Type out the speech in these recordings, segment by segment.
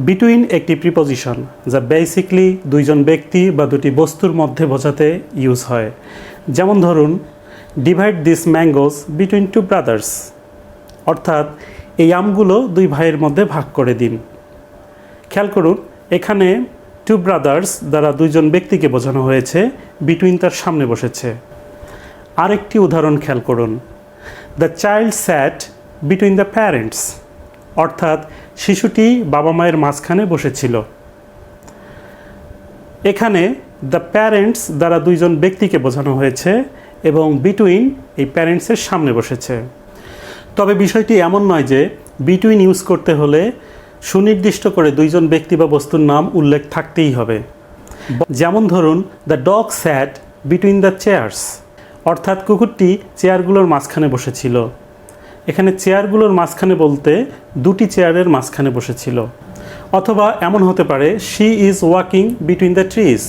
Between একটি preposition যা basically দুইজন ব্যক্তি বা দুটি বস্তুর মধ্যে বোঝাতে ইউজ হয়। যেমন ধরুন, divide this mangoes between two brothers, অর্থাৎ এই আমগুলো দুই ভাইয়ের মধ্যে ভাগ করে দিন। খেয়াল করুন, এখানে টু ব্রাদার্স দ্বারা দুইজন ব্যক্তিকে বোঝানো হয়েছে, বিটুইন তার সামনে বসেছে। আরেকটি উদাহরণ খেয়াল করুন, the child sat between the parents, অর্থাৎ শিশুটি বাবা মায়ের মাঝখানে বসেছিল। এখানে দ্য প্যারেন্টস দ্বারা দুইজন ব্যক্তিকে বোঝানো হয়েছে এবং বিটুইন এই প্যারেন্টসের সামনে বসেছে। তবে বিষয়টি এমন নয় যে বিটুইন ইউজ করতে হলে সুনির্দিষ্ট করে দুইজন ব্যক্তি বা বস্তুর নাম উল্লেখ থাকতেই হবে। যেমন ধরুন, the dog sat between the chairs, অর্থাৎ কুকুরটি চেয়ারগুলোর মাঝখানে বসেছিল। এখানে চেয়ারগুলোর মাঝখানে বলতে দুটি চেয়ারের মাঝখানে বসেছিল। অথবা এমন হতে পারে, she is walking between the trees,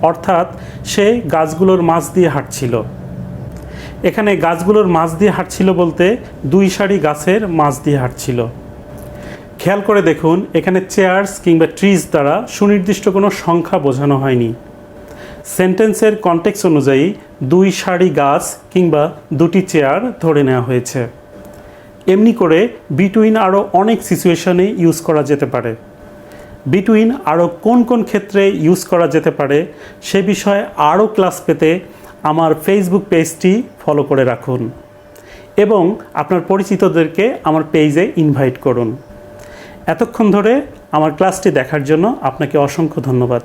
অর্থাৎ সে গাছগুলোর মাঝ দিয়ে হাঁটছিল। এখানে গাছগুলোর মাঝ দিয়ে হাঁটছিল বলতে দুই সারি গাছের মাঝ দিয়ে হাঁটছিল। খেয়াল করে দেখুন, এখানে চেয়ার্স কিংবা ট্রিজ দ্বারা সুনির্দিষ্ট কোনো সংখ্যা বোঝানো হয়নি। সেন্টেন্সের কনটেক্সট অনুযায়ী দুই সারি গাছ কিংবা দুটি চেয়ার ধরে নেওয়া হয়েছে। এমনি করে বিটুইন আরও অনেক সিচুয়েশনে ইউজ করা যেতে পারে। বিটুইন আরও কোন কোন ক্ষেত্রে ইউজ করা যেতে পারে সে বিষয়ে আরও ক্লাস পেতে আমার ফেসবুক পেজটি ফলো করে রাখুন এবং আপনার পরিচিতদেরকে আমার পেজে ইনভাইট করুন। এতক্ষণ ধরে আমার ক্লাসটি দেখার জন্য আপনাকে অসংখ্য ধন্যবাদ।